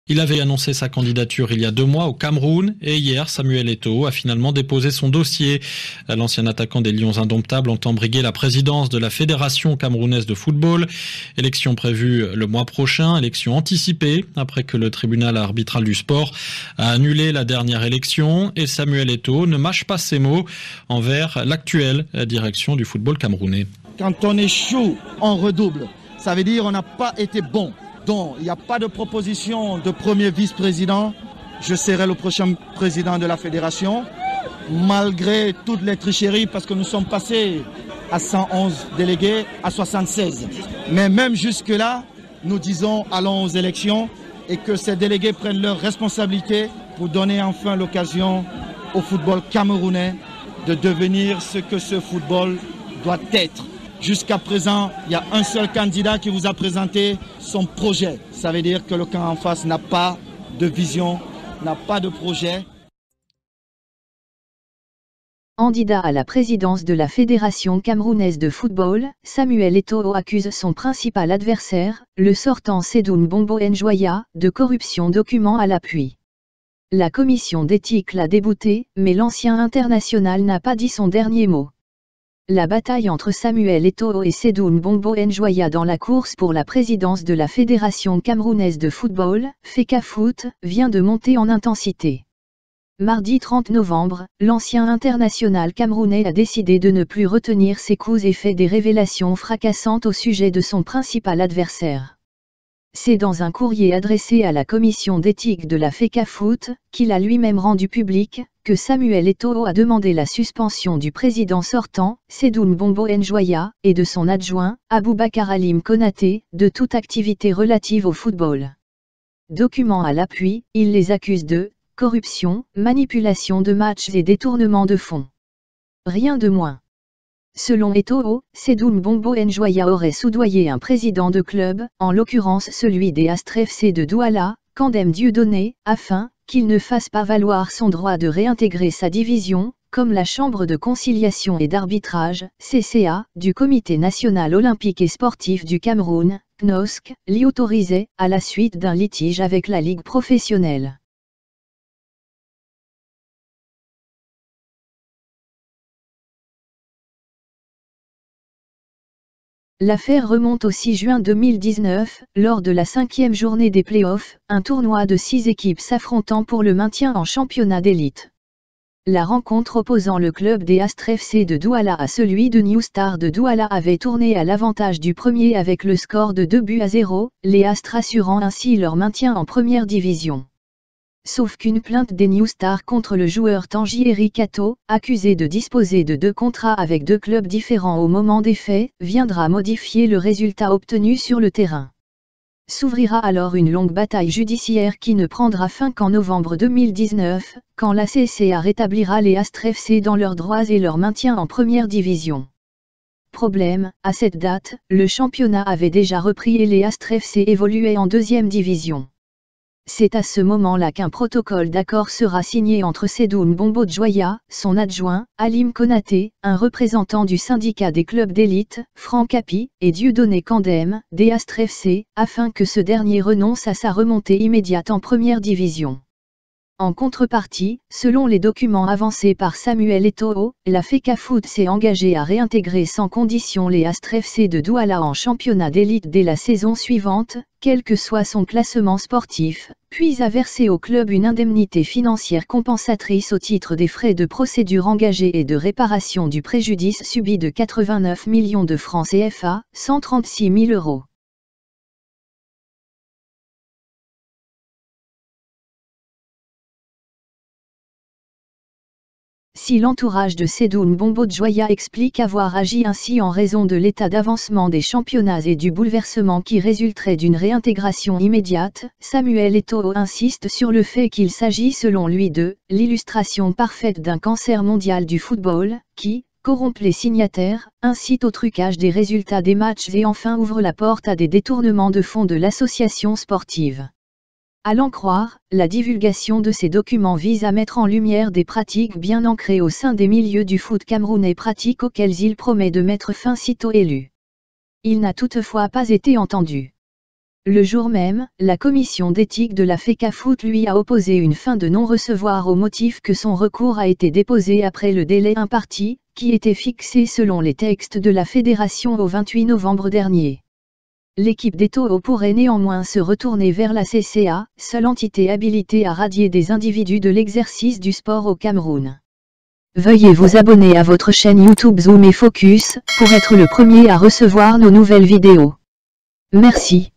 Il avait annoncé sa candidature il y a 2 mois au Cameroun et hier, Samuel Eto'o a finalement déposé son dossier. L'ancien attaquant des Lions indomptables entend briguer la présidence de la Fédération camerounaise de football. Élection prévue le mois prochain, élection anticipée après que le tribunal arbitral du sport a annulé la dernière élection et Samuel Eto'o ne mâche pas ses mots envers l'actuelle direction du football camerounais. Quand on échoue, on redouble. Ça veut dire qu'on n'a pas été bon. Donc, il n'y a pas de proposition de premier vice-président. Je serai le prochain président de la fédération, malgré toutes les tricheries, parce que nous sommes passés à 111 délégués, à 76. Mais même jusque-là, nous disons allons aux élections et que ces délégués prennent leurs responsabilités pour donner enfin l'occasion au football camerounais de devenir ce que ce football doit être. Jusqu'à présent, il y a un seul candidat qui vous a présenté son projet. Ça veut dire que le camp en face n'a pas de vision, n'a pas de projet. Candidat à la présidence de la Fédération camerounaise de football, Samuel Eto'o accuse son principal adversaire, le sortant Sedoun Bombo Njoya, de corruption document à l'appui. La commission d'éthique l'a débouté, mais l'ancien international n'a pas dit son dernier mot. La bataille entre Samuel Eto'o et Sedoun Bombo Njoya dans la course pour la présidence de la Fédération camerounaise de football, FECAFOOT, vient de monter en intensité. Mardi 30 novembre, l'ancien international camerounais a décidé de ne plus retenir ses coups et fait des révélations fracassantes au sujet de son principal adversaire. C'est dans un courrier adressé à la commission d'éthique de la FECAFOOT, qu'il a lui-même rendu public, que Samuel Eto'o a demandé la suspension du président sortant, Sedoun Bombo Njoya, et de son adjoint, Aboubacar Halim Konaté, de toute activité relative au football. Document à l'appui, il les accuse de corruption, manipulation de matchs et détournement de fonds. Rien de moins. Selon Eto'o, Sedoun Bombo Njoya aurait soudoyé un président de club, en l'occurrence celui des Astres FC de Douala, Kandem Dieudonné, afin qu'il ne fasse pas valoir son droit de réintégrer sa division, comme la Chambre de conciliation et d'arbitrage, CCA, du Comité national olympique et sportif du Cameroun, CNOSC, l'y autorisait, à la suite d'un litige avec la Ligue professionnelle. L'affaire remonte au 6 juin 2019, lors de la 5e journée des playoffs, un tournoi de 6 équipes s'affrontant pour le maintien en championnat d'élite. La rencontre opposant le club des Astres FC de Douala à celui de New Star de Douala avait tourné à l'avantage du premier avec le score de 2-0, les Astres assurant ainsi leur maintien en première division. Sauf qu'une plainte des New Star contre le joueur Tanguy Eric Kato, accusé de disposer de 2 contrats avec 2 clubs différents au moment des faits, viendra modifier le résultat obtenu sur le terrain. S'ouvrira alors une longue bataille judiciaire qui ne prendra fin qu'en novembre 2019, quand la CCA rétablira les Astres FC dans leurs droits et leur maintien en première division. Problème, à cette date, le championnat avait déjà repris et les Astres FC évoluaient en 2e division. C'est à ce moment-là qu'un protocole d'accord sera signé entre Sedoun Bombo Njoya, son adjoint, Halim Konaté, un représentant du syndicat des clubs d'élite, Franck Hapi, et Dieudonné Kandem, des Astres FC, afin que ce dernier renonce à sa remontée immédiate en première division. En contrepartie, selon les documents avancés par Samuel Eto'o, la FECAFOOT s'est engagée à réintégrer sans condition les Astres FC de Douala en championnat d'élite dès la saison suivante, quel que soit son classement sportif, puis a versé au club une indemnité financière compensatrice au titre des frais de procédure engagés et de réparation du préjudice subi de 89 millions de francs CFA, 136 000 euros. Si l'entourage de Sedoun Bombo Djoya explique avoir agi ainsi en raison de l'état d'avancement des championnats et du bouleversement qui résulterait d'une réintégration immédiate, Samuel Eto'o insiste sur le fait qu'il s'agit selon lui de « l'illustration parfaite d'un cancer mondial du football » qui, corrompt les signataires, incite au trucage des résultats des matchs et enfin ouvre la porte à des détournements de fonds de l'association sportive. À l'en croire, la divulgation de ces documents vise à mettre en lumière des pratiques bien ancrées au sein des milieux du foot camerounais, pratiques auxquelles il promet de mettre fin sitôt élu. Il n'a toutefois pas été entendu. Le jour même, la commission d'éthique de la FECAFOOT lui a opposé une fin de non-recevoir au motif que son recours a été déposé après le délai imparti, qui était fixé selon les textes de la fédération au 28 novembre dernier. L'équipe d'Eto'o pourrait néanmoins se retourner vers la CCA, seule entité habilitée à radier des individus de l'exercice du sport au Cameroun. Veuillez vous abonner à votre chaîne YouTube Zoom et Focus, pour être le premier à recevoir nos nouvelles vidéos. Merci.